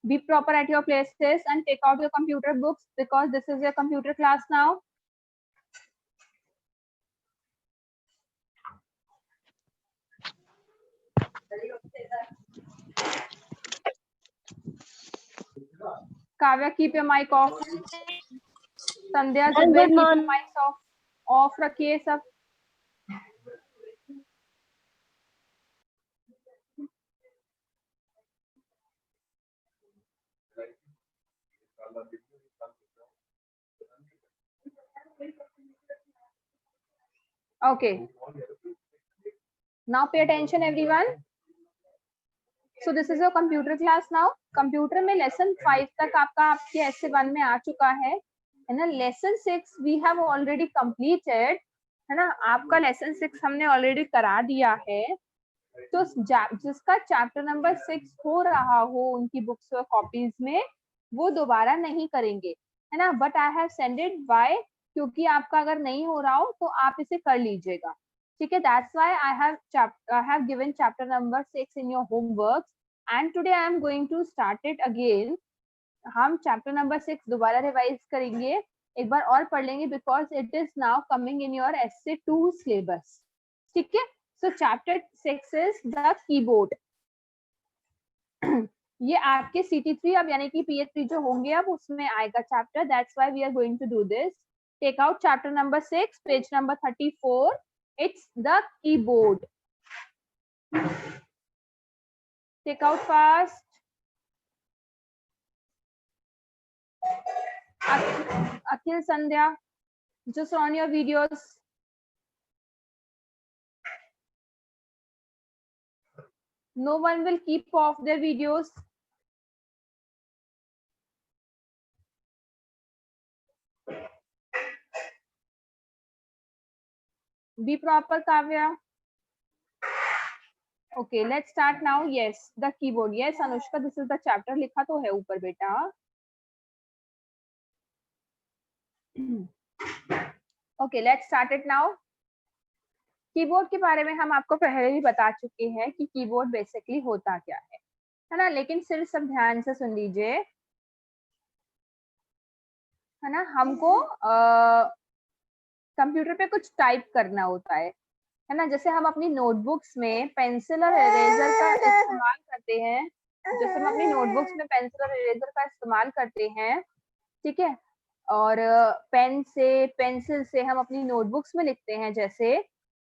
Be proper at your places and take out your computer books because this is your computer class now. Kavya, keep your mic off. Sandhya, Zubair, keep your mics off. Off रखिए सब. Okay. Now pay attention everyone. So this is your computer class now. Computer में lesson 5 तक आपका आपके essay 1 में आ चुका है ना. lesson 6 we have already completed है ना. आपका lesson 6 हमने already करा दिया है. तो जिसका chapter number 6 हो रहा हो उनकी books और copies में, वो दोबारा नहीं करेंगे है ना. But I have sent it by, क्योंकि आपका अगर नहीं हो रहा हो तो आप इसे कर लीजिएगा. ठीक है. That's why I have given chapter number 6 in your homework and today I am going to start it again. हम chapter number 6 दोबारा revise करेंगे, एक बार और पढ़ लेंगे because it is now coming in your essay 2 syllabus. ठीक है. So chapter 6 is the keyboard. ये आपके CT3 अब यानी कि PH3 जो होंगे अब उसमें आएगा chapter. That's why we are going to do this. Take out chapter number 6, page number 34. It's the keyboard. Take out fast. Akhil, Sandhya, just on your videos. No one will keep off their videos. Be proper, Kavya. Okay, let's start now. Yes, the keyboard. Yes, Anushka, this is the chapter. लिखा तो है ऊपर बेटा. Okay, let's start it now. Keyboard के बारे में हम आपको पहले भी बता चुके हैं कि कीबोर्ड बेसिकली होता क्या है ना. लेकिन सिर्फ सब ध्यान से सुन लीजिए है ना. हमको कंप्यूटर पे कुछ टाइप करना होता है ना. जैसे हम अपनी नोटबुक्स में पेंसिल और इरेजर का इस्तेमाल करते हैं. जैसे हम अपनी नोटबुक्स में पेंसिल और इरेजर का इस्तेमाल करते हैं. ठीक है. और पेंसिल से हम अपनी नोटबुक्स में लिखते हैं. जैसे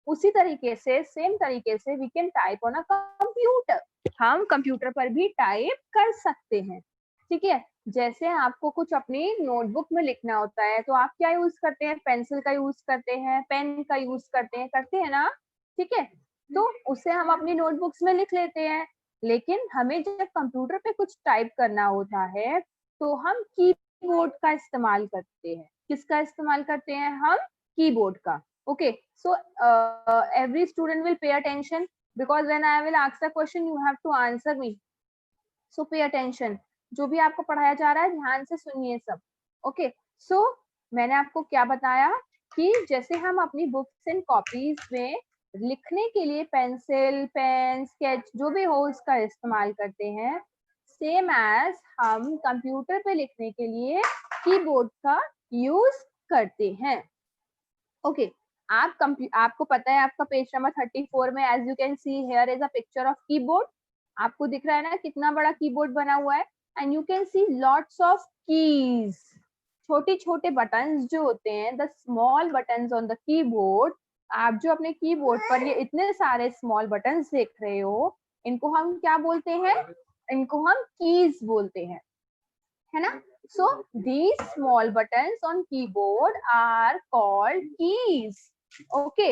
उसी तरीके से सेम तरीके से we can type on a computer. हम कंप्यूटर पर भी टाइप कर सकते हैं. ठीक है. जैसे आपको कुछ अपनी नोटबुक में लिखना होता है तो आप क्या यूज करते हैं, पेंसिल का यूज करते हैं, पेन का यूज करते हैं ना. ठीक है. तो उसे हम अपनी नोटबुक्स में लिख लेते हैं. लेकिन हमें जब कंप्यूटर पे कुछ टाइप करना होता है तो हम कीबोर्ड का इस्तेमाल करते हैं. किसका इस्तेमाल करते हैं हम? कीबोर्ड का. Okay, so every student will pay attention because when I will ask the question you have to answer me. So pay attention. जो भी आपको पढ़ाया जा रहा है ध्यान से सुनिए सब. Okay, so मैंने आपको क्या बताया कि जैसे हम अपनी बुक्स एंड कॉपीज में लिखने के लिए पेंसिल, पेन, स्केच जो भी हो उसका इस्तेमाल करते हैं, सेम एज हम कंप्यूटर पे लिखने के लिए कीबोर्ड का यूज करते हैं. ओके. आपको पता है आपका पेज नंबर 34 में as you can see here is a picture of keyboard. आपको दिख रहा है ना कितना बड़ा कीबोर्ड बना हुआ है. And you can C lots of keys. छोटे छोटे बटन्स जो होते हैं, the small buttons on the keyboard. आप जो अपने कीबोर्ड पर ये इतने सारे स्मॉल बटन्स देख रहे हो, इनको हम क्या बोलते हैं? इनको हम कीज बोलते हैं, है ना. So these small buttons on keyboard are called keys. Okay.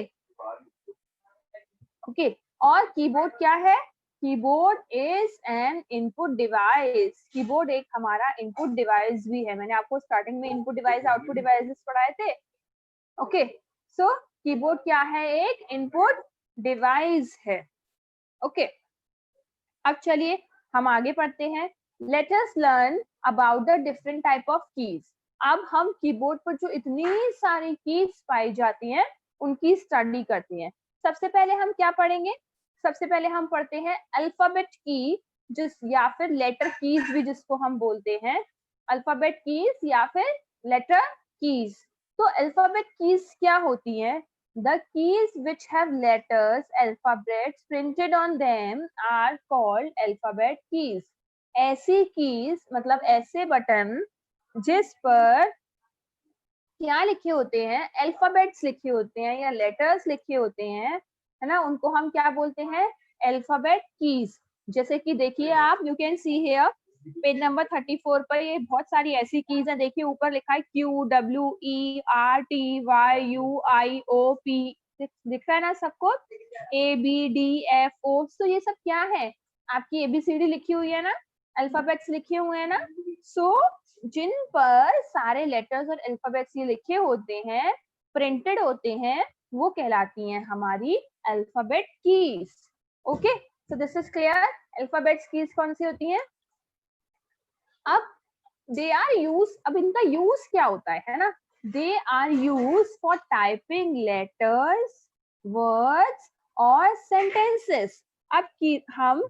Okay. और कीबोर्ड क्या है? Keyboard is N input device. Keyboard एक हमारा इनपुट डिवाइस भी है. मैंने आपको स्टार्टिंग में इनपुट डिवाइस आउटपुट डिवाइसेस पढ़ाए थे. ओके. सो कीबोर्ड क्या है? एक इनपुट डिवाइस है. ओके. अब चलिए हम आगे पढ़ते हैं. Let us learn about the different type of keys. अब हम कीबोर्ड पर जो इतनी सारी कीज पाई जाती हैं उनकी स्टडी करते हैं. सबसे पहले हम क्या पढ़ेंगे? सबसे पहले हम पढ़ते हैं अल्फाबेट की. जिस या फिर लेटर कीज भी जिसको हम बोलते हैं, अल्फाबेट कीज या फिर लेटर कीज। तो अल्फाबेट कीज क्या होती है? The keys which have letters, alphabets printed on them are called alphabet keys. ऐसी कीज मतलब ऐसे बटन जिस पर क्या लिखे होते हैं, अल्फाबेट्स लिखे होते हैं या लेटर्स लिखे होते हैं, है ना, उनको हम क्या बोलते हैं? Alphabet keys. जैसे कि देखिए आप, you can see here page number 34 पर ये बहुत सारी ऐसी कीज हैं। देखिए ऊपर लिखा है QWERTYUIOP, दिख रहा है ना सबको? ABDFO। तो ये सब क्या है? आपकी ABCD लिखी हुई है ना, अल्फाबेट्स लिखे हुए हैं ना। सो जिन पर सारे लेटर्स और अल्फाबेट्स ये लिखे होते हैं, प्रिंटेड होते हैं, वो कहलाती हैं हमारी alphabet keys. Okay, so this is clear. Alphabets keys कौन सी होती हैं? अब दे आर यूज, अब इनका यूज क्या होता है ना? They are use for typing letters, words और सेंटेंसेस। अब की हम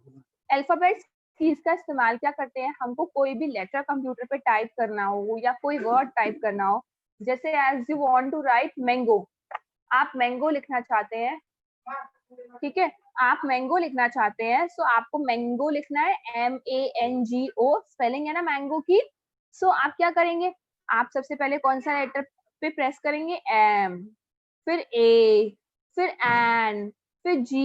अल्फाबेट्स कीज का इस्तेमाल क्या करते हैं? हमको कोई भी लेटर कंप्यूटर पे टाइप करना हो या कोई वर्ड टाइप करना हो, जैसे as you want to write mango, आप मैंगो लिखना चाहते हैं, ठीक है, आप मैंगो लिखना चाहते हैं, सो आपको मैंगो लिखना है, MANGO स्पेलिंग है ना मैंगो की। सो आप क्या करेंगे? आप सबसे पहले कौन सा लेटर पे प्रेस करेंगे? M, फिर A, फिर N, फिर G,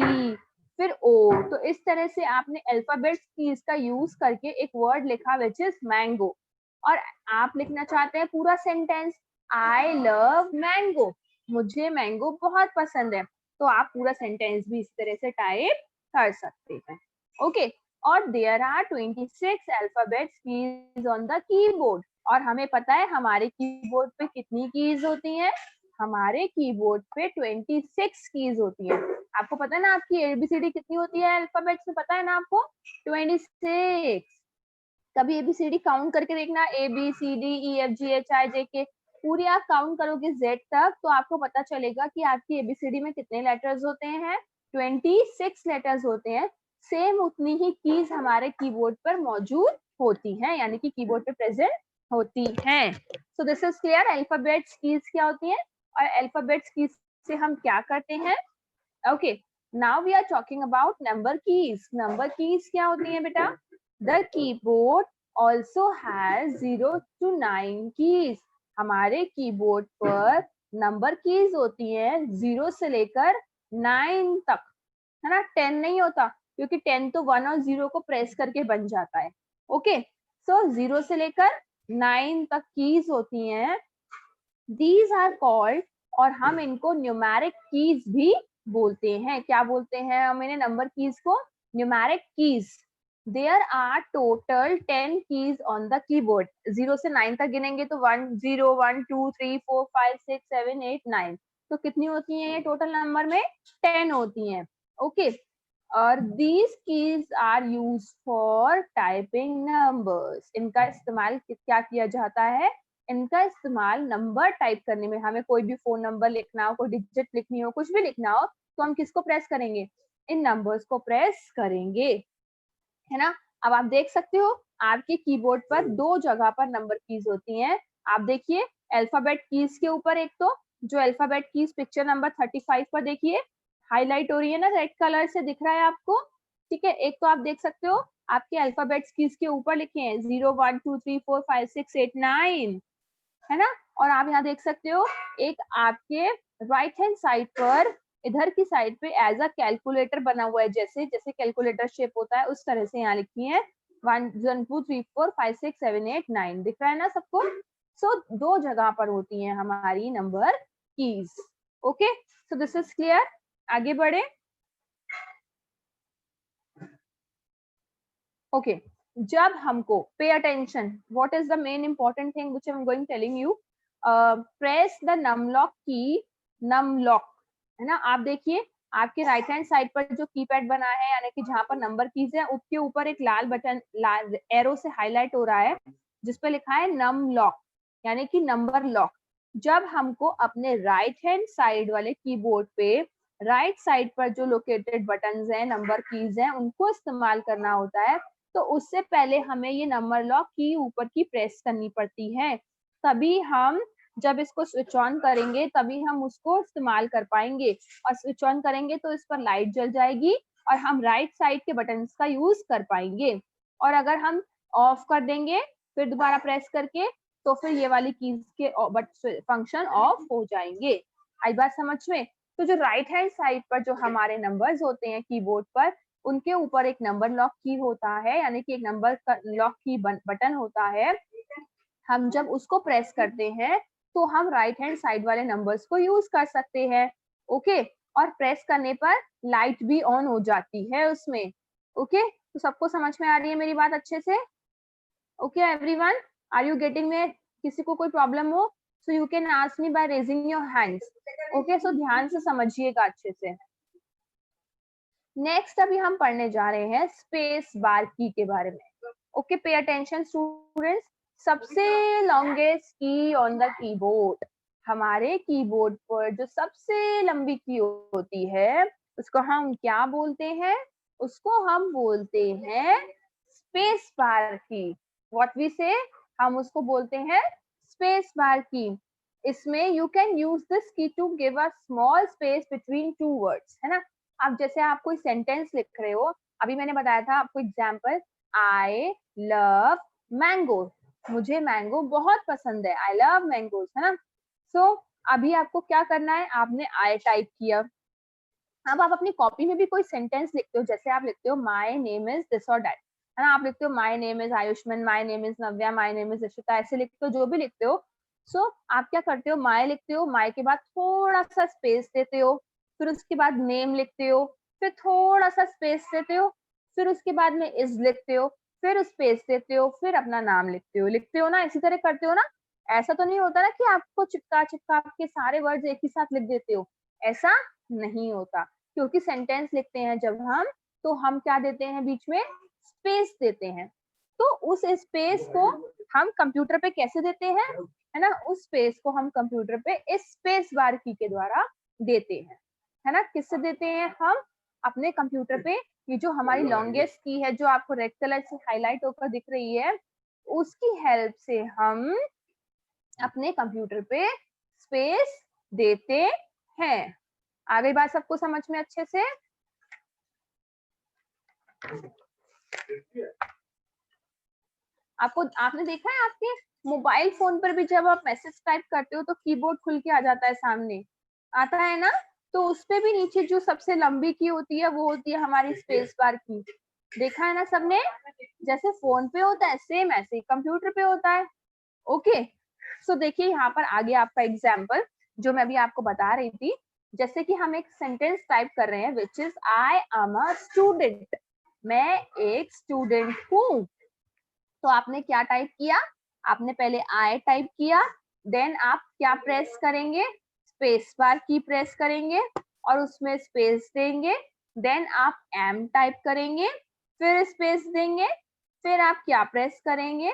फिर O। तो इस तरह से आपने अल्फाबेट्स कीज का यूज करके एक वर्ड लिखा विच इज मैंगो। और आप लिखना चाहते हैं पूरा सेंटेंस, आई लव मैंगो, मुझे मैंगो बहुत पसंद है, तो आप पूरा सेंटेंस भी इस तरह से टाइप कर सकते हैं। ओके, और there are 26 alphabets keys on the keyboard. और हमें पता है हमारे कीबोर्ड पे कितनी कीज होती हैं? हमारे कीबोर्ड पे 26 कीज होती हैं। आपको पता है ना आपकी ABCD कितनी होती है अल्फाबेट्स में? पता है ना आपको? 26। कभी ABCD काउंट करके देखना, ABCDEFGHIJK, पूरी आप काउंट करोगे Z तक तो आपको पता चलेगा कि आपकी ABCD में कितने लेटर्स होते हैं? 26 लेटर्स होते हैं। सेम उतनी ही कीज हमारे कीबोर्ड पर मौजूद होती हैं, यानी कि कीबोर्ड पे प्रेजेंट होती हैं। सो this is clear. Alphabets keys क्या होती हैं और अल्फाबेट्स कीज से हम क्या करते हैं? Okay, now we are talking about number keys. Number keys क्या होती हैं बेटा? The keyboard also has 0 to 9 keys. हमारे कीबोर्ड पर नंबर कीज होती हैं 0 से लेकर 9 तक, है ना? 10 नहीं होता, क्योंकि 10 तो 1 और 0 को प्रेस करके बन जाता है। ओके, सो 0 से लेकर 9 तक कीज होती हैं। These are called, और हम इनको न्यूमेरिक कीज भी बोलते हैं। क्या बोलते हैं हम इन्हें? नंबर कीज को numeric keys. There are total 10 keys on the keyboard. 0 से 9 तक गिनेंगे तो 1 0 1 2 3 4 5 6 7 8 9, तो कितनी होती हैं ये टोटल नंबर में? 10 होती हैं। ओके, और these keys are used for typing numbers. इनका इस्तेमाल क्या किया जाता है? इनका इस्तेमाल नंबर टाइप करने में। हमें कोई भी फोन नंबर लिखना हो, कोई डिजिट लिखनी हो, कुछ भी लिखना हो, तो हम किसको प्रेस करेंगे? इन नंबर्स को प्रेस करेंगे, है ना? अब आप देख सकते हो आपके कीबोर्ड पर 2 जगह पर नंबर कीज होती हैं। आप देखिए अल्फाबेट कीज के ऊपर, एक तो जो अल्फाबेट कीज पिक्चर नंबर 35 पर देखिए हाईलाइट हो रही है ना, रेड कलर से दिख रहा है आपको, ठीक है? एक तो आप देख सकते हो आपके अल्फाबेट्स कीज के ऊपर लिखे हैं 0 1 2 3 4 5 6 8 9, है ना? और आप यहाँ देख सकते हो एक आपके राइट हैंड साइड पर, इधर की साइड पे एज अ कैलकुलेटर बना हुआ है, जैसे जैसे कैलकुलेटर शेप होता है उस तरह से यहाँ लिखी है 1 2 3 4 5 6 7 8 9, दिख रहा है ना सबको? सो 2 जगह पर होती हैं हमारी number keys. Okay, so this is clear. आगे बढ़े। ओके, जब हमको pay attention, what is the main important thing which I am going telling you, press the num lock key, num lock, है ना? आप देखिए आपके राइट हैंड साइड पर जो कीपैड बना है, यानी कि जहां पर नंबर कीज है, उसके ऊपर एक लाल बटन, लाल एरो से हाईलाइट हो रहा है जिसपे लिखा है नम लॉक, यानी कि नंबर लॉक। जब हमको अपने राइट हैंड साइड वाले कीबोर्ड पे राइट साइड पर जो लोकेटेड बटन्स हैं, नंबर कीज हैं, उनको इस्तेमाल करना होता है, तो उससे पहले हमें ये नंबर लॉक की ऊपर की प्रेस करनी पड़ती है, तभी हम जब इसको स्विच ऑन करेंगे तभी हम उसको इस्तेमाल कर पाएंगे। और स्विच ऑन करेंगे तो इस पर लाइट जल जाएगी और हम राइट साइड के बटन्स का यूज कर पाएंगे। और अगर हम ऑफ कर देंगे फिर दोबारा प्रेस करके, तो फिर ये वाली कीज के फंक्शन ऑफ हो जाएंगे। आई बात समझ में? तो जो राइट हैंड साइड पर जो हमारे नंबर्स होते हैं कीबोर्ड पर, उनके ऊपर एक नंबर लॉक की होता है, यानी कि एक नंबर लॉक की बटन होता है। हम जब उसको प्रेस करते हैं तो हम राइट हैंड साइड वाले नंबर्स को यूज कर सकते हैं। ओके, और प्रेस करने पर लाइट भी ऑन हो जाती है उसमें। ओके, तो सबको समझ में आ रही है मेरी बात अच्छे से? Okay everyone, are you getting me? किसी को कोई प्रॉब्लम हो so you can ask me by raising your hands. Okay, so ध्यान से समझिएगा अच्छे से। नेक्स्ट अभी हम पढ़ने जा रहे हैं स्पेस बार की के बारे में। Okay, pay attention students. सबसे longest key on the keyboard, हमारे कीबोर्ड पर जो सबसे लंबी की होती है उसको हम क्या बोलते हैं? उसको हम बोलते हैं स्पेस बार की। व्हाट वी से? हम उसको बोलते हैं स्पेस बार की। इसमें you can use this key to give a small space between two words, है ना। अब जैसे आप कोई सेंटेंस लिख रहे हो, अभी मैंने बताया था आपको एग्जाम्पल, आई लव मैंगो, मुझे मैंगो बहुत पसंद है, आई लव मैंगोज, है ना। सो अभी आपको क्या करना है, आपने आई टाइप किया। अब आप अपनी कॉपी में भी कोई सेंटेंस लिखते हो, जैसे आप लिखते हो माई नेम इज दिस और दैट, है ना। आप लिखते हो my name is Ayushman, my name is Navya, my name is Rishita, ऐसे लिखते हो जो भी लिखते हो। सो आप क्या करते हो, माई लिखते हो, माई के बाद थोड़ा सा स्पेस देते हो, फिर उसके बाद नेम लिखते हो, फिर थोड़ा सा स्पेस देते हो, फिर उसके बाद में इज लिखते हो, फिर स्पेस देते हो, फिर अपना नाम लिखते हो ना, इसी तरह करते हो ना। ऐसा तो नहीं होता ना कि आपको चिपका चिपका के सारे वर्ड्स एक ही साथ लिख देते हो, ऐसा नहीं होता। क्योंकि सेंटेंस लिखते हैं जब हम, तो हम क्या देते हैं, बीच में स्पेस देते हैं। तो उस स्पेस को हम कंप्यूटर पे कैसे देते हैं, है ना, उस स्पेस को हम कंप्यूटर पे इस स्पेस बार की के द्वारा देते हैं, है ना। किससे देते हैं हम? अपने कंप्यूटर पे ये जो हमारी लॉन्गेस्ट की है, जो आपको रेड कलर से हाईलाइट होकर दिख रही है, उसकी हेल्प से हम अपने कंप्यूटर पे स्पेस देते हैं। आ गई बात सबको समझ में अच्छे से? आपने देखा है आपके मोबाइल फोन पर भी जब आप मैसेज टाइप करते हो तो कीबोर्ड खुल के आ जाता है, सामने आता है ना। तो उस पे भी नीचे जो सबसे लंबी की होती है वो होती है हमारी स्पेस बार की। देखा है ना सबने? जैसे फोन पे होता है सेम ऐसे ही कंप्यूटर पे होता है। ओके, सो देखिए यहाँ पर आगे आपका एग्जाम्पल जो मैं अभी आपको बता रही थी। जैसे कि हम एक सेंटेंस टाइप कर रहे हैं, which is I am a student, मैं एक स्टूडेंट हूँ। तो आपने क्या टाइप किया? आपने पहले आई टाइप किया, देन आप क्या प्रेस करेंगे? स्पेस बार की प्रेस करेंगे और उसमें स्पेस देंगे, देन आप एम टाइप करेंगे, फिर स्पेस देंगे, फिर आप क्या प्रेस करेंगे?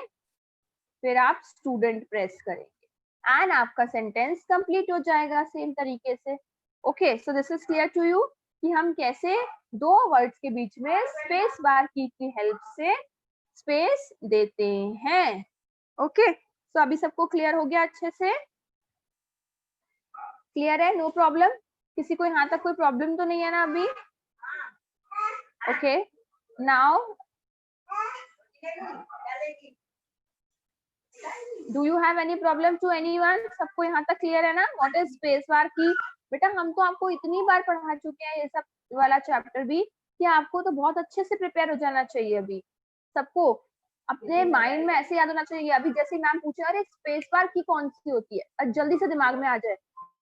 फिर आप स्टूडेंट प्रेस करेंगे एंड आपका सेंटेंस कंप्लीट हो जाएगा सेम तरीके से। Okay, so this is clear to you कि हम कैसे दो वर्ड्स के बीच में स्पेस बार की हेल्प से स्पेस देते हैं। ओके, सो अभी सबको क्लियर हो गया अच्छे से? क्लियर है? No problem? किसी को यहाँ तक कोई प्रॉब्लम तो नहीं है ना अभी? Okay, now do you have any problem to anyone? सबको यहाँ तक क्लियर है ना? व्हाट इज स्पेस बार की? बेटा हम तो आपको इतनी बार पढ़ा चुके हैं ये सब वाला चैप्टर भी कि आपको तो बहुत अच्छे से प्रिपेयर हो जाना चाहिए। अभी सबको अपने माइंड में ऐसे याद होना चाहिए, अभी जैसे मैम पूछे अरे स्पेस बार की कौन सी होती है, और जल्दी से दिमाग में आ जाए।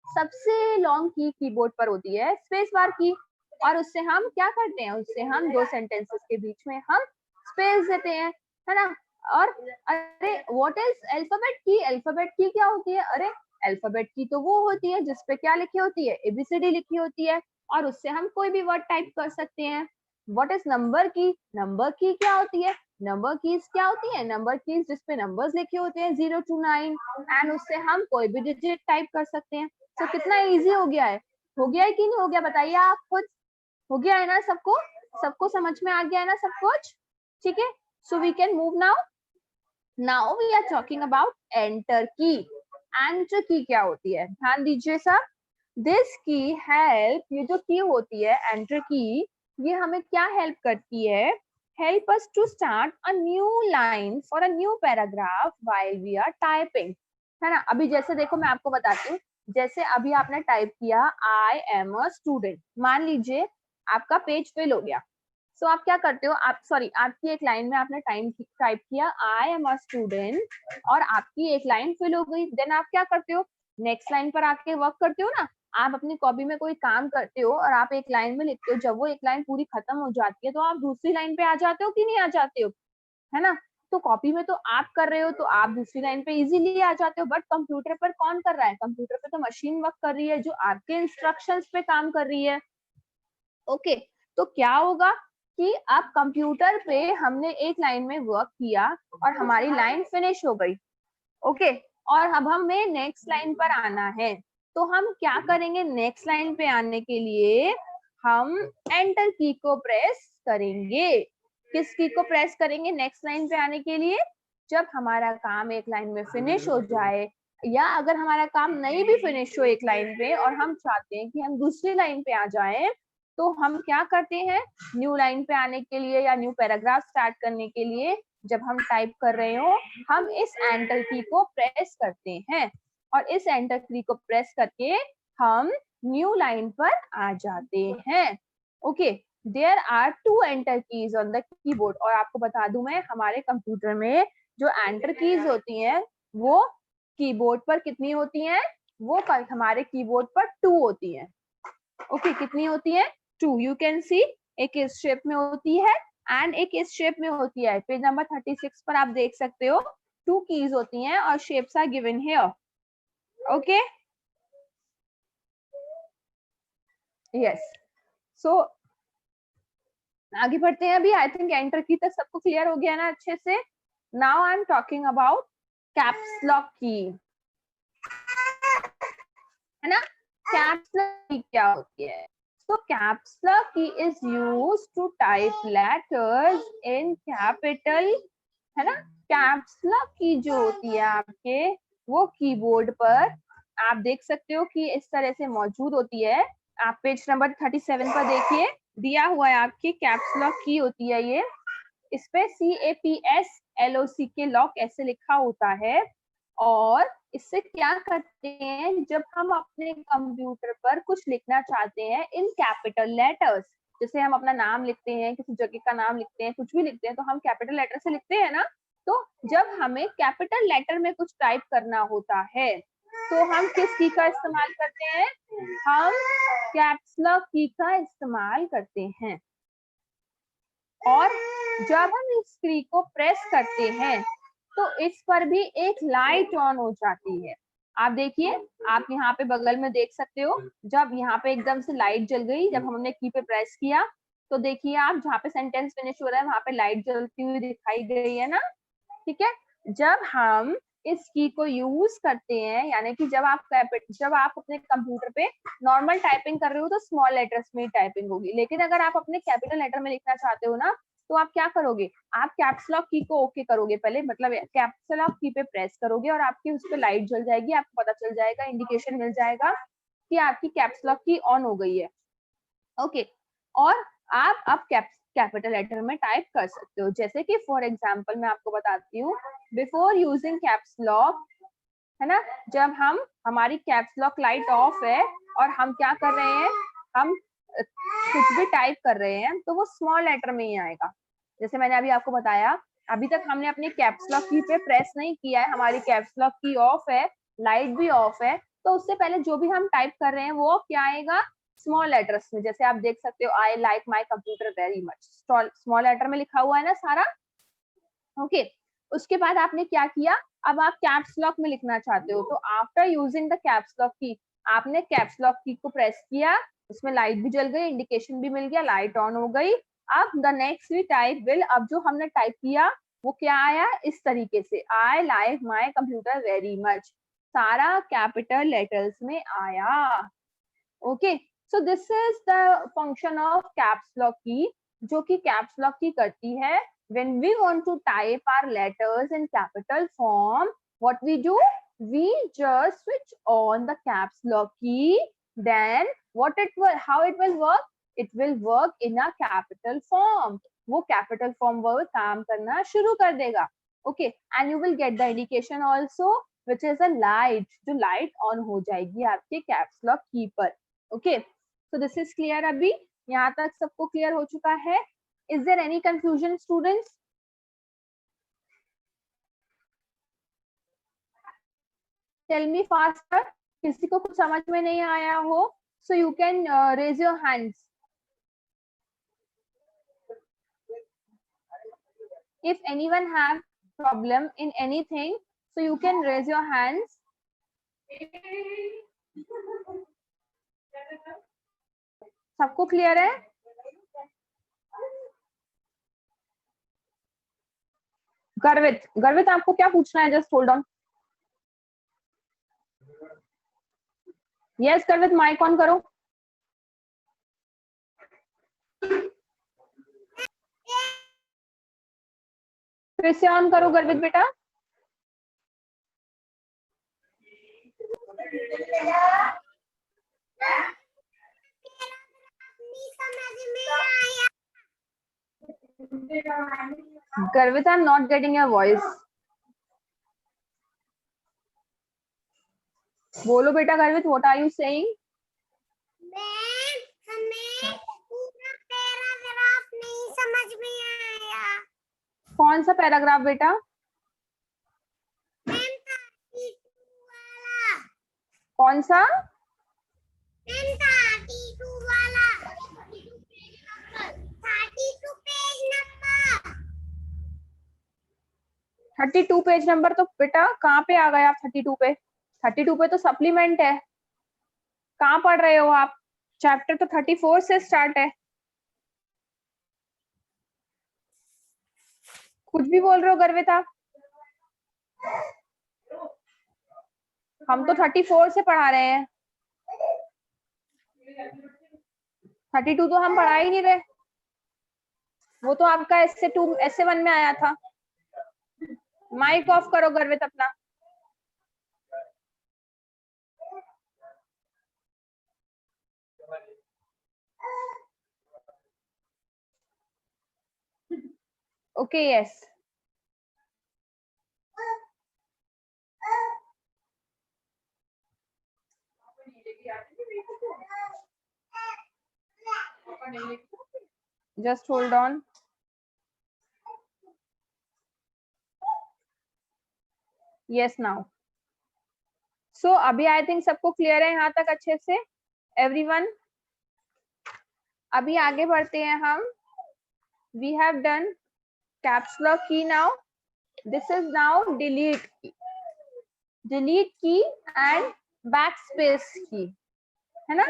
सबसे लॉन्ग की कीबोर्ड पर होती है स्पेस बार की, और उससे हम क्या करते हैं, उससे हम दो सेंटेंसेस के बीच में हम स्पेस देते हैं, है ना। और अरे व्हाट इज अल्फाबेट की? अल्फाबेट की क्या होती है? अरे अल्फाबेट की तो वो होती है जिसपे क्या लिखी होती है, एबीसीडी लिखी होती है, और उससे हम कोई भी वर्ड टाइप कर सकते हैं। व्हाट इज नंबर की? नंबर की क्या होती है? नंबर कीज क्या होती है? नंबर कीज जिसपे नंबर्स लिखे होते हैं 0 to 9, एंड उससे हम कोई भी डिजिट टाइप कर सकते हैं। तो कितना इजी हो गया है? हो गया है कि नहीं हो गया? बताइए आप खुद। हो गया है ना सबको? सबको समझ में आ गया है ना सब कुछ? ठीक है, So we can move now. Now we are talking about enter key. Enter key क्या होती है? ध्यान दीजिए सब. This key help, ये जो की होती है enter key, ये हमें क्या help करती है? Help us to start a new line for a new paragraph while we are typing. है ना? अभी जैसे देखो मैं आपको बताती हूँ. जैसे अभी आपने टाइप किया I am a student. मान लीजिए आपका पेज फिल हो गया. तो आप क्या करते हो? आपकी एक लाइन में आपने टाइप किया आई एम अ स्टूडेंट और आपकी एक लाइन फिल हो गई. देन आप क्या करते हो? नेक्स्ट लाइन पर आके वर्क करते हो ना. आप अपनी कॉपी में कोई काम करते हो और आप एक लाइन में लिखते हो. जब वो एक लाइन पूरी खत्म हो जाती है तो आप दूसरी लाइन पे आ जाते हो कि नहीं आ जाते हो? है ना? तो कॉपी में तो आप कर रहे हो तो आप दूसरी लाइन पे इजीली आ जाते हो. बट कंप्यूटर पर कौन कर रहा है? कंप्यूटर पे तो मशीन वर्क कर रही है जो आपके इंस्ट्रक्शंस पे काम कर रही है. ओके, तो क्या होगा कि अब कंप्यूटर पे हमने एक लाइन में वर्क किया और हमारी लाइन फिनिश हो गई. ओके, और अब हमें नेक्स्ट लाइन पर आना है. तो हम क्या करेंगे? नेक्स्ट लाइन पे आने के लिए हम एंटर की को प्रेस करेंगे. किस की को प्रेस करेंगे नेक्स्ट लाइन पे आने के लिए? जब हमारा काम एक लाइन में फिनिश हो जाए, या अगर हमारा काम नहीं भी फिनिश हो एक लाइन पे और हम चाहते हैं कि हम दूसरी लाइन पे आ जाएं, तो हम क्या करते हैं? न्यू लाइन पे आने के लिए या न्यू पैराग्राफ स्टार्ट करने के लिए जब हम टाइप कर रहे हो, हम इस एंटर की को प्रेस करते हैं और इस एंटर की को प्रेस करके हम न्यू लाइन पर आ जाते हैं. Okay, there are 2 enter keys on the keyboard. और आपको बता दूं मैं, हमारे कंप्यूटर में जो एंटर कीज होती हैं वो कीबोर्ड पर कितनी होती हैं? वो हमारे कीबोर्ड पर 2 होती हैं. ओके, कितनी होती है? 2. यू कैन सी, एक इस शेप में होती है एंड एक इस शेप में होती है. पेज नंबर 36 पर आप देख सकते हो 2 कीज होती हैं और shapes are given here. Okay, yes. So आगे बढ़ते हैं. अभी आई थिंक एंटर की तक सबको क्लियर हो गया ना अच्छे से. Now I am talking about caps lock की. है ना? कैप्स लॉक की क्या होती है? So caps lock key is used to type letters in capital. है ना? caps lock की जो होती है आपके, वो कीबोर्ड पर आप देख सकते हो कि इस तरह से मौजूद होती है. आप पेज नंबर 37 पर देखिए, दिया हुआ है आपकी कैप्स लॉक की होती है ये. इस पे CAPS LOCK लॉक ऐसे लिखा होता है. और इससे क्या करते हैं? जब हम अपने कंप्यूटर पर कुछ लिखना चाहते हैं इन कैपिटल लेटर्स, जैसे हम अपना नाम लिखते हैं, किसी जगह का नाम लिखते हैं, कुछ भी लिखते हैं तो हम कैपिटल लेटर से लिखते हैं ना. तो जब हमें कैपिटल लेटर में कुछ टाइप करना होता है तो हम किस की का इस्तेमाल करते हैं? हम कैप्स लॉक की का इस्तेमाल करते हैं. और जब हम इस की को प्रेस करते हैं तो इस पर भी एक लाइट ऑन हो जाती है. आप देखिए, आप यहाँ पे बगल में देख सकते हो, जब यहाँ पे एकदम से लाइट जल गई जब हमने की पे प्रेस किया, तो देखिए आप जहाँ पे सेंटेंस फिनिश हो रहा है वहां पे लाइट जलती हुई दिखाई गई है ना. ठीक है, जब हम इस की को यूज करते हैं, यानी कि जब आप अपने कंप्यूटर पे नॉर्मल टाइपिंग कर रहे हो तो स्मॉल लेटर्स में टाइपिंग होगी, लेकिन अगर आप अपने कैपिटल लेटर में लिखना चाहते हो ना, तो आप क्या करोगे? आप कैप्स लॉक की को ओके करोगे पहले, मतलब कैप्स लॉक की पे प्रेस करोगे और आपकी उस पे लाइट जल जाएगी. आपको पता चल जाएगा, इंडिकेशन मिल जाएगा कि आपकी कैप्स लॉक की ऑन हो गई है. ओके, और आप अब कैपिटल लेटर में टाइप कर सकते हो. जैसे कि फॉर एग्जांपल मैं आपको बताती हूँ, बिफोर यूजिंग कैप्स लॉक, है ना, जब हमारी कैप्स लॉक लाइट ऑफ है और हम क्या कर रहे हैं, हम कुछ भी टाइप कर रहे हैं तो वो स्मॉल लेटर में ही आएगा. जैसे मैंने अभी आपको बताया, अभी तक हमने अपनी कैप्स लॉक की पे प्रेस नहीं किया है, हमारी कैप्स लॉक की ऑफ है, लाइट भी ऑफ है, तो उससे पहले जो भी हम टाइप कर रहे हैं वो क्या आएगा? स्मॉल लेटर्स में. जैसे आप देख सकते हो, I like my computer very much, small letter में लिखा हुआ है ना सारा. ओके, उसके बाद आपने क्या किया? अब आप कैप्स लॉक में लिखना चाहते हो, तो after using the caps lock की, आपने कैप्स लॉक की को प्रेस किया, उसमें लाइट भी जल गई, इंडिकेशन भी मिल गया, लाइट ऑन हो गई. अब the next we type will, अब जो हमने टाइप किया वो क्या आया? इस तरीके से, आई like my computer very much, सारा कैपिटल लेटर्स में आया. Okay, so this is the function of caps lock की, जो कि कैप्स लॉक की करती है. when we want to type our letters in capital form, what we do? We just switch on the caps lock key. Then how it will work? It will work in a capital form. वो capital form वो काम करना शुरू कर देगा. Okay, and you will get the indication also, which is a light. जो light on हो जाएगी आपके caps lock key पर. Okay, so this is clear अभी. यहाँ तक सबको clear हो चुका है. Is there any confusion, students? Tell me faster. किसी को कुछ समझ में नहीं आया हो, so you can raise your hands. If anyone have problem in anything, so you can raise your hands. सबको क्लियर है? गर्वित आपको क्या पूछना है? Just hold on. यस गर्वित, माइक ऑन करो. फिर से ऑन करो गर्वित बेटा. Garvit, I'm not getting your voice. बोलो बेटा गर्वित, what are you saying? हमें पूरा पैराग्राफ नहीं समझ में आया. कौन सा पैराग्राफ बेटा? कौन सा? 32 वाला. 32 पेज नंबर. 32 पेज नंबर तो बेटा कहाँ पे आ गए आप? 32 पे? 32 पे तो सप्लीमेंट है. कहाँ पढ़ रहे हो आप? चैप्टर तो 34 से स्टार्ट है. कुछ भी बोल रहे हो गर्वित आप? हम तो 34 से पढ़ा रहे हैं. 32 तो हम पढ़ा ही नहीं रहे. वो तो आपका SA2 SA1 में आया था. माइक ऑफ करो गर्वित अपना. Okay, yes. Just hold on. Yes, now. So अभी I think सबको क्लियर है यहाँ तक अच्छे से. Everyone. अभी आगे बढ़ते हैं हम. We have done caps lock key now. This is now delete key. Delete key and backspace key. है ना?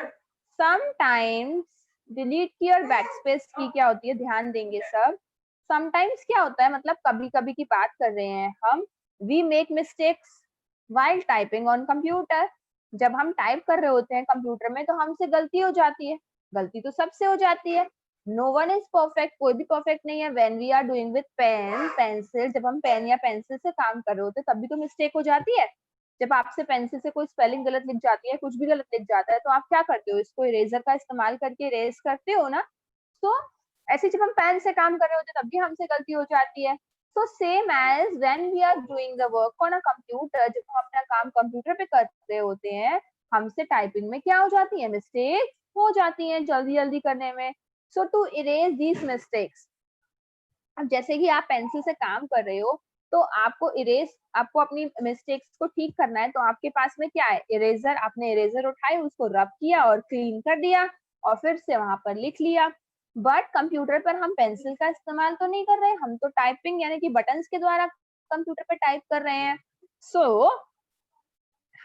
Sometimes delete key और backspace key क्या होती है? ध्यान देंगे सब. Sometimes क्या होता है? मतलब कभी कभी की बात कर रहे हैं हम. We make mistakes while typing on computer. जब हम टाइप कर रहे होते हैं कंप्यूटर में तो हमसे गलती हो जाती है. गलती तो सबसे हो जाती है. No one is perfect. कोई भी परफेक्ट नहीं है. When we are doing with pen, pencil, जब हम पेन या पेंसिल से काम कर रहे होते हैं तब भी तो मिस्टेक हो जाती है. जब आपसे पेंसिल से कोई स्पेलिंग गलत लिख जाती है, कुछ भी गलत लिख जाता है, तो आप क्या करते हो? इसको इरेजर का इस्तेमाल करके इरेज करते हो ना. तो ऐसे जब हम पेन से काम कर रहे होते हैं तब भी हमसे गलती हो जाती है. So same as when we are doing the work on a computer, जब हम अपना काम कंप्यूटर पे कर रहे होते हैं, हमसे टाइपिंग में क्या हो जाती है? मिस्टेक हो जाती है जल्दी जल्दी करने में. So to erase these mistakes, अब जैसे कि आप पेंसिल से काम कर रहे हो तो आपको अपनी मिस्टेक्स को ठीक करना है. तो आपके पास में क्या है? इरेजर. आपने इरेजर उठाई, उसको रब किया और क्लीन कर दिया और फिर से वहां पर लिख लिया. बट कंप्यूटर पर हम पेंसिल का इस्तेमाल तो नहीं कर रहे. हम तो टाइपिंग यानी कि बटन्स के द्वारा कंप्यूटर पे टाइप कर रहे हैं. सो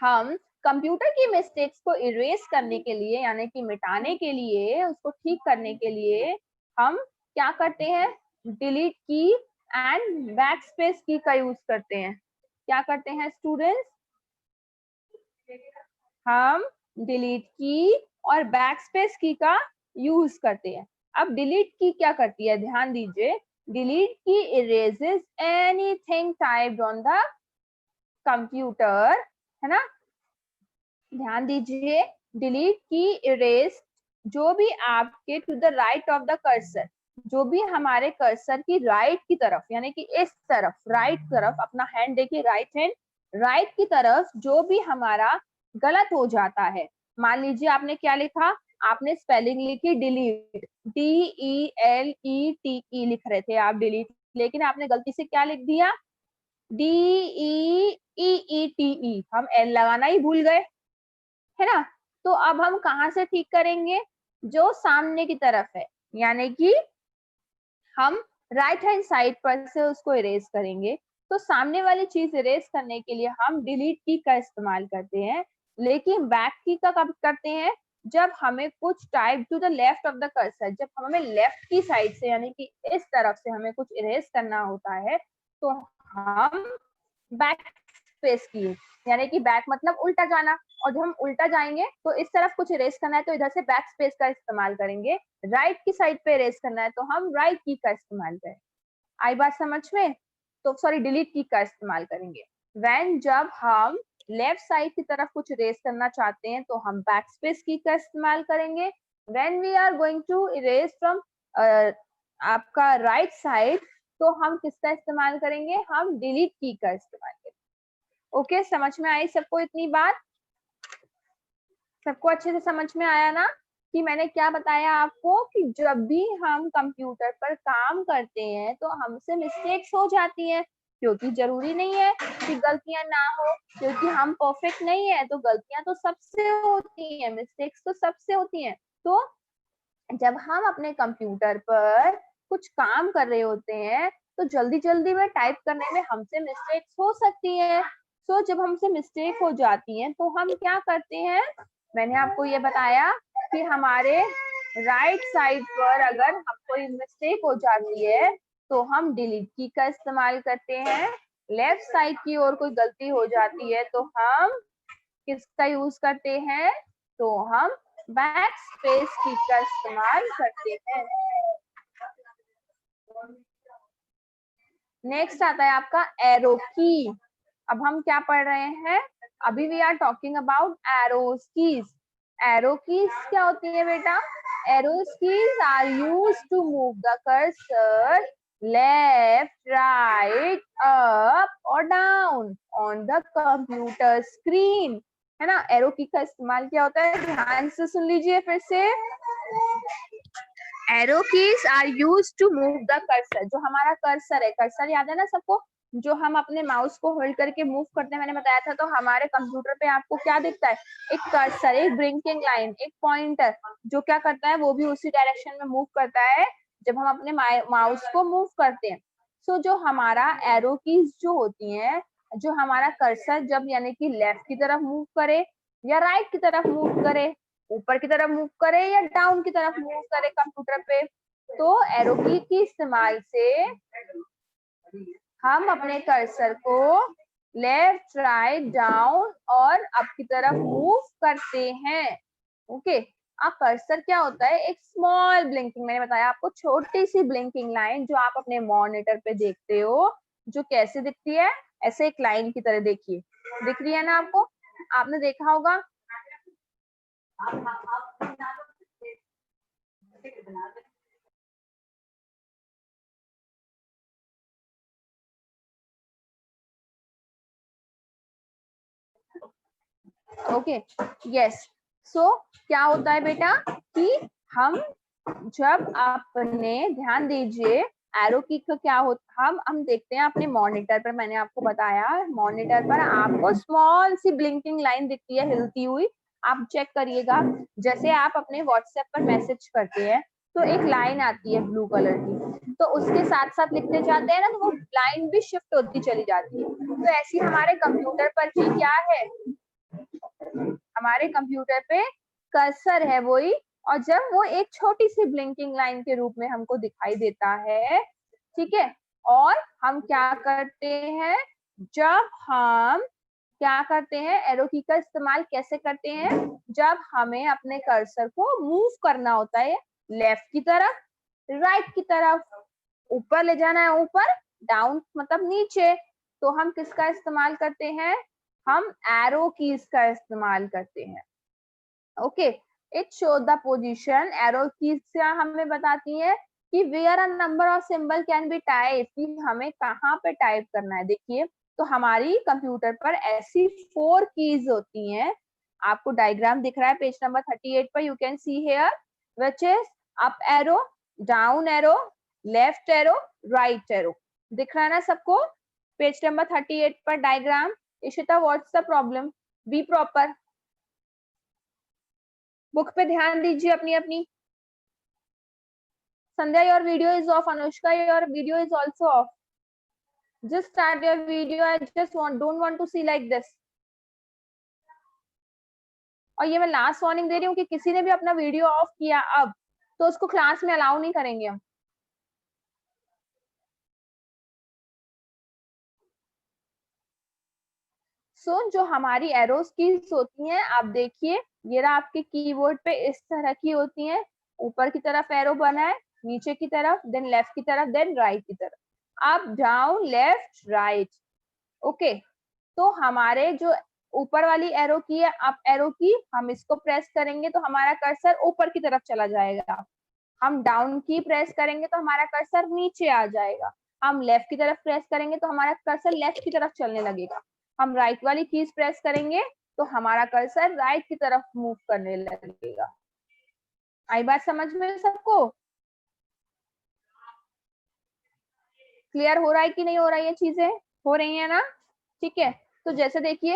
हम कंप्यूटर की मिस्टेक्स को इरेज करने के लिए यानी कि मिटाने के लिए, उसको ठीक करने के लिए हम क्या करते हैं? डिलीट की एंड बैकस्पेस की का यूज करते हैं. क्या करते हैं स्टूडेंट्स? हम डिलीट की और बैकस्पेस की का यूज करते हैं. अब डिलीट की क्या करती है? ध्यान दीजिए. Delete key erases anything typed on the computer, है ना। ध्यान दीजिए, डिलीट की इरेज जो भी आपके to the right of the cursor, जो भी हमारे कर्सर की राइट की तरफ, यानी कि इस तरफ, राइट तरफ, अपना हैंड देखिए, राइट हैंड, राइट की तरफ जो भी हमारा गलत हो जाता है, मान लीजिए आपने क्या लिखा, आपने स्पेलिंग लिखी डिलीट, DELETE लिख रहे थे आप डिलीट, लेकिन आपने गलती से क्या लिख दिया, DEEETE, हम एल लगाना ही भूल गए, है ना। तो अब हम कहाँ से ठीक करेंगे, जो सामने की तरफ है, यानी कि हम राइट हैंड साइड पर से उसको इरेज करेंगे। तो सामने वाली चीज इरेज करने के लिए हम डिलीट की का इस्तेमाल करते हैं, लेकिन बैक की का कब करते हैं, जब हमें कुछ type two the left of the cursor, जब हमें लेफ्ट की साइड से, यानी कि इस तरफ से हमें कुछ इरेज करना होता है, तो हम बैक स्पेस की, यानी कि बैक मतलब उल्टा जाना, और जब हम उल्टा जाएंगे तो इस तरफ कुछ इरेज करना है तो इधर से बैक स्पेस का इस्तेमाल करेंगे, राइट की साइड पे इरेज करना है तो हम राइट की का इस्तेमाल करें। आई बात समझ में, तो सॉरी डिलीट की का इस्तेमाल करेंगे। व्हेन जब हम लेफ्ट साइड की तरफ कुछ इरेज करना चाहते हैं तो हम बैक स्पेस की का इस्तेमाल करेंगे। When we are going to erase from आपका राइट साइड, तो हम किसका इस्तेमाल करेंगे, हम डिलीट की का इस्तेमाल करेंगे। ओके, समझ में आई सबको इतनी बात, सबको अच्छे से समझ में आया ना, कि मैंने क्या बताया आपको, कि जब भी हम कंप्यूटर पर काम करते हैं तो हमसे मिस्टेक्स हो जाती हैं, क्योंकि जरूरी नहीं है कि गलतियां ना हो, क्योंकि हम परफेक्ट नहीं है, तो गलतियां तो सबसे होती हैं, मिस्टेक्स तो सबसे होती हैं। तो जब हम अपने कंप्यूटर पर कुछ काम कर रहे होते हैं तो जल्दी जल्दी में टाइप करने में हमसे मिस्टेक्स हो सकती है। तो जब हमसे मिस्टेक हो जाती है तो हम क्या करते हैं, मैंने आपको ये बताया कि हमारे राइट साइड पर अगर हम कोई मिस्टेक हो जाती है तो हम डिलीट की का इस्तेमाल करते हैं, लेफ्ट साइड की ओर कोई गलती हो जाती है तो हम किसका यूज करते हैं, तो हम बैक स्पेस की का इस्तेमाल करते हैं। नेक्स्ट आता है आपका एरो की। अब हम क्या पढ़ रहे हैं, अभी we are talking about arrows keys. Arrow keys क्या होती है बेटा, arrows keys are use to move the cursor left, right, up और down on the computer screen, है ना। एरो की का इस्तेमाल क्या होता है, ध्यान से सुन लीजिए फिर से। Arrow keys are use to move the cursor, जो हमारा कर्सर है, कर्सर याद है ना सबको, जो हम अपने माउस को होल्ड करके मूव करते हैं, मैंने बताया था, तो हमारे कंप्यूटर पे आपको क्या दिखता है, एक कर्सर, एक ब्लिंकिंग लाइन, एक पॉइंटर, जो क्या करता है, वो भी उसी डायरेक्शन में मूव करता है जब हम अपने माउस को मूव करते हैं। सो जो हमारा एरो कीज जो होती हैं, जो हमारा कर्सर जब यानी कि लेफ्ट की तरफ मूव करे या राइट की तरफ मूव करे, ऊपर की तरफ मूव करे या डाउन की तरफ मूव करे कंप्यूटर पे, तो एरो की के इस्तेमाल से हम अपने कर्सर को लेफ्ट, राइट, डाउन और अप की तरफ मूव करते हैं। ओके, अब कर्सर क्या होता है, एक स्मॉल ब्लिंकिंग, मैंने बताया आपको, छोटी सी ब्लिंकिंग लाइन जो आप अपने मॉनिटर पे देखते हो, जो कैसे दिखती है, ऐसे एक लाइन की तरह, देखिए दिख रही है ना आपको, आपने देखा होगा। Okay, yes. सो क्या होता है बेटा, कि हम जब आपने, ध्यान दीजिए, एरो की का क्या होता, हम देखते हैं अपने मॉनिटर पर, मैंने आपको बताया मॉनिटर पर आपको स्मॉल सी ब्लिंकिंग लाइन दिखती है हिलती हुई, आप चेक करिएगा, जैसे आप अपने व्हाट्सएप पर मैसेज करते हैं तो एक लाइन आती है ब्लू कलर की, तो उसके साथ साथ लिखते जाते हैं ना, तो वो लाइन भी शिफ्ट होती चली जाती है। तो ऐसी हमारे कंप्यूटर पर भी क्या है, हमारे कंप्यूटर पे कर्सर है वही, और जब वो एक छोटी सी ब्लिंकिंग लाइन के रूप में हमको दिखाई देता है, ठीक है, और हम क्या करते हैं, जब हम क्या करते हैं, एरो की का इस्तेमाल कैसे करते हैं, जब हमें अपने कर्सर को मूव करना होता है लेफ्ट की तरफ, राइट की तरफ, ऊपर ले जाना है ऊपर, डाउन मतलब नीचे, तो हम किसका इस्तेमाल करते हैं, हम एरो कीज का इस्तेमाल करते हैं। Okay, it show the position, arrow keys से हमें बताती है कि where a number of symbol can be type, कि हमें कहाँ पे टाइप करना है। देखिए, तो हमारी कंप्यूटर पर ऐसी 4 कीज होती हैं, आपको डायग्राम दिख रहा है पेज नंबर 38 पर, you can see here, which is up arrow, down arrow, left arrow, right arrow. दिख रहा है ना सबको पेज नंबर 38 पर diagram. Ishita, what's the problem, be proper, book पे ध्यान दीजिए अपनी अपनी। Sandhya, your video is off, Anushka your video is also off, just start your video, I just don't want to see like this। और ये मैं लास्ट वार्निंग दे रही हूँ कि किसी ने भी अपना वीडियो ऑफ किया अब, तो उसको क्लास में अलाउ नहीं करेंगे हम। जो हमारी एरोस कीज होती हैं, आप देखिए ये रहा आपके कीबोर्ड पे, इस तरह की होती हैं, ऊपर की तरफ एरो बना है, नीचे की तरफ, देन लेफ्ट की तरफ, देन राइट की तरफ, up down left right. Okay, तो हमारे जो ऊपर वाली एरो की है, अप एरो की, हम इसको प्रेस करेंगे तो हमारा कर्सर ऊपर की तरफ चला जाएगा। हम डाउन की प्रेस करेंगे तो हमारा कर्सर नीचे आ जाएगा। हम लेफ्ट की तरफ प्रेस करेंगे तो हमारा कर्सर लेफ्ट की तरफ चलने लगेगा। हम राइट वाली कीज प्रेस करेंगे तो हमारा कर्सर राइट की तरफ मूव करने लगेगा। आई बात समझ में सबको? क्लियर हो रहा है कि नहीं हो रहा है? ये चीजें हो रही है ना? ठीक है, तो जैसे देखिए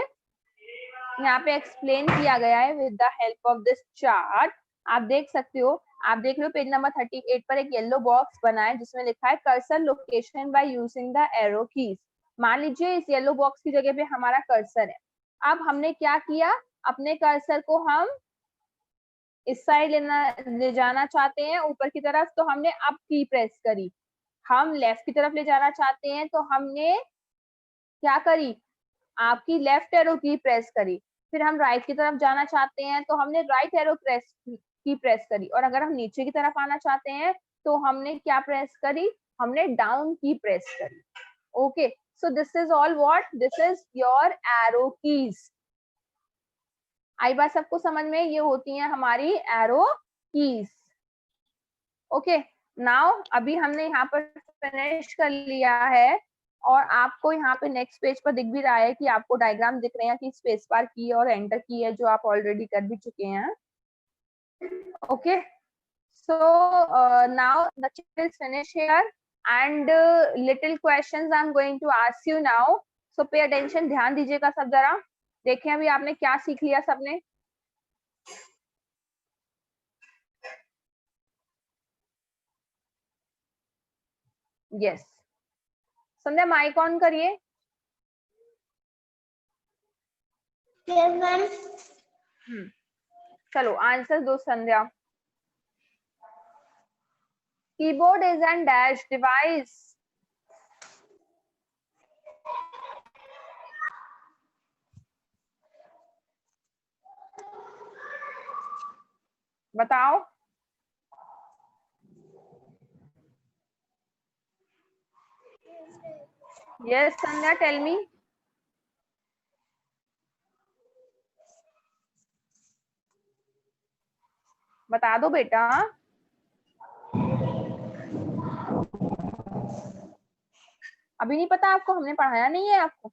यहाँ पे एक्सप्लेन किया गया है with the help of this chart. आप देख सकते हो, आप देख रहे हो पेज नंबर 38 पर एक येलो बॉक्स बना है जिसमें लिखा है cursor location by using the arrow keys. मान लीजिए इस येलो बॉक्स की जगह पे हमारा कर्सर है। अब हमने क्या किया, अपने कर्सर को हम इस साइड ले जाना चाहते हैं ऊपर की तरफ, तो हमने अप की प्रेस करी। हम लेफ्ट की तरफ ले जाना चाहते हैं तो हमने क्या करी, आपकी लेफ्ट एरो की प्रेस करी। फिर हम राइट की तरफ जाना चाहते हैं तो हमने राइट एरो की प्रेस करी। और अगर हम नीचे की तरफ आना चाहते हैं तो हमने क्या प्रेस करी, हमने डाउन की प्रेस करी। Okay, so this is all what, this is your arrow keys. आई बात सबको समझ में? ये होती हैं हमारी एरो कीज। ओके, नाउ अभी हमने यहाँ पर फिनिश कर लिया है और आपको यहाँ पे नेक्स्ट पेज पर दिख भी रहा है कि आपको डायग्राम दिख रहे हैं कि स्पेस बार की और एंटर की है, जो आप ऑलरेडी कर भी चुके हैं। Okay, so now the chapter is finish here and little questions I am going to ask you now, so pay attention, ध्यान दीजिएगा सब जरा। देखें अभी आपने क्या सीख लिया सबने। यस, संध्या माइक ऑन करिए। चलो आंसर दो Sandhya. Keyboard is an dash device. बताओ। Yes Sandhya, tell me. बता दो बेटा। अभी नहीं पता आपको? हमने पढ़ाया नहीं है आपको?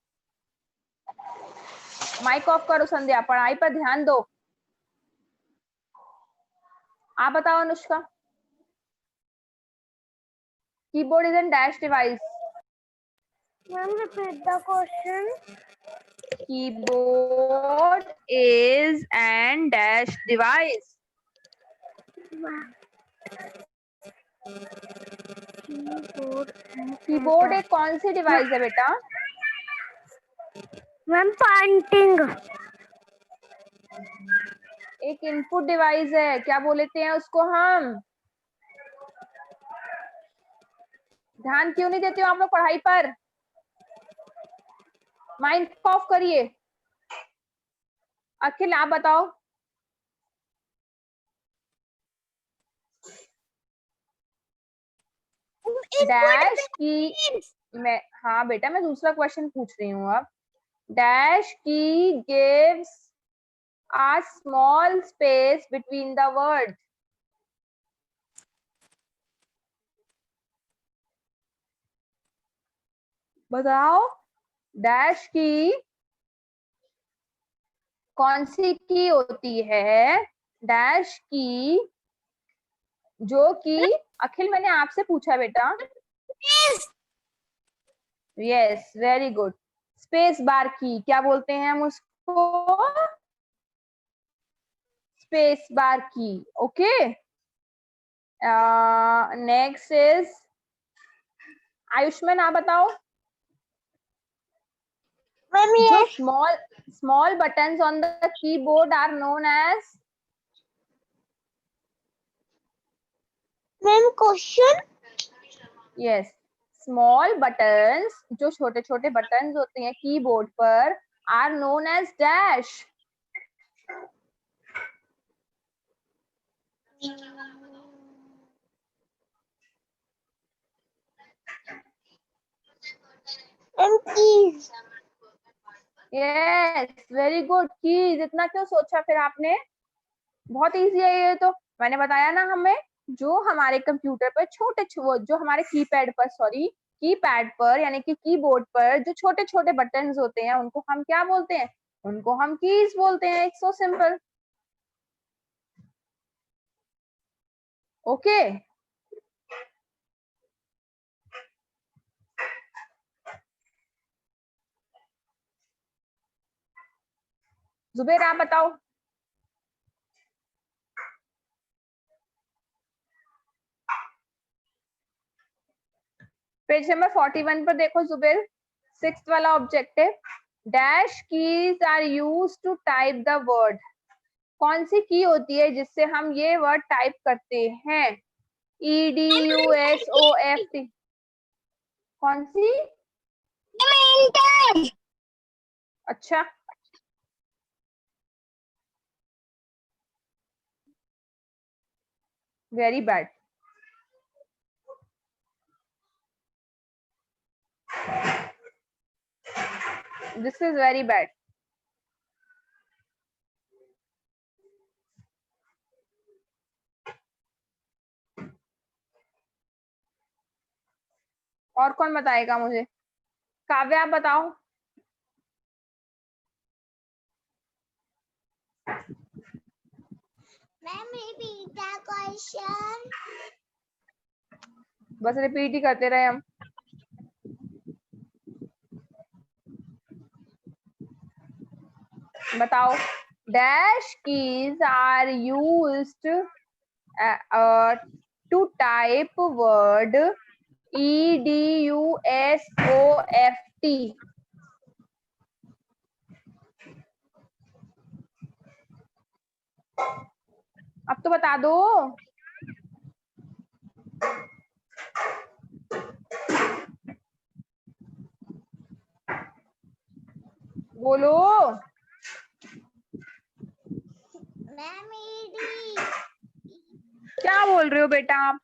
माइक ऑफ करो संध्या, पढ़ाई पर ध्यान दो। आप बताओ Anushka. Keyboard is an dash device. Ma'am, repeat the question. Keyboard is an dash device. Keyboard एक कौन सी डिवाइस है बेटा? Ma'am, pointing. एक इनपुट डिवाइस है, क्या बोलते हैं उसको हम? ध्यान क्यों नहीं देते हो आप लोग पढ़ाई पर? माइक ऑफ करिए। अखिल आप बताओ। डैश की मैं हाँ बेटा मैं दूसरा क्वेश्चन पूछ रही हूँ अब। डैश की gives a small space between the words. बताओ डैश की कौन सी की होती है, डैश की जो कि अखिल मैंने आपसे पूछा बेटा। Yes very good. Space bar की क्या बोलते हैं हम उसको? स्पेस बार की। ओके नेक्स्ट इज आयुष्मान, आप बताओ। जो small buttons on the keyboard are known as? Ma'am question? Yes, small buttons जो छोटे छोटे buttons होते हैं कीबोर्ड पर are known as dash. Keys. Yes, very good. Keys. इतना क्यों सोचा फिर आपने? बहुत इजी है ये तो। मैंने बताया ना, हमें जो हमारे कंप्यूटर पर जो हमारे कीपैड पर यानी कि कीबोर्ड पर जो छोटे छोटे बटन्स होते हैं उनको हम क्या बोलते हैं? उनको हम कीज बोलते हैं। It's so simple. Okay Zubair आप बताओ। पेज नंबर 41 पर देखो जुबेर, 6th वाला objective. Dash keys are used to type the word. कौन सी की होती है जिससे हम ये वर्ड टाइप करते हैं? EDUSOFT। कौन सी? अच्छा very bad. This is very bad. और कौन बताएगा मुझे? काव्या आप बताओ। Ma'am repeat the question. बस रिपीट ही करते रहे हम। बताओ। Dash keys are used to type word EDUSOFT। अब तो बता दो। बोलो। Ma'am ED. क्या बोल रहे हो बेटा आप?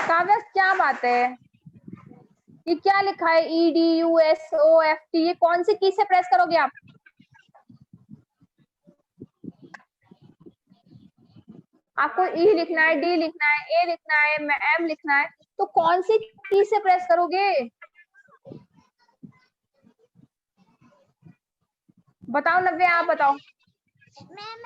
काव्या क्या बात है? ये क्या लिखा है EDUSOFT? ये कौन सी की से प्रेस करोगे आप? आपको E लिखना है, D लिखना है, A लिखना है, M लिखना है, तो कौन सी की से प्रेस करोगे? बताओ नव्या, आप बताओ। मैम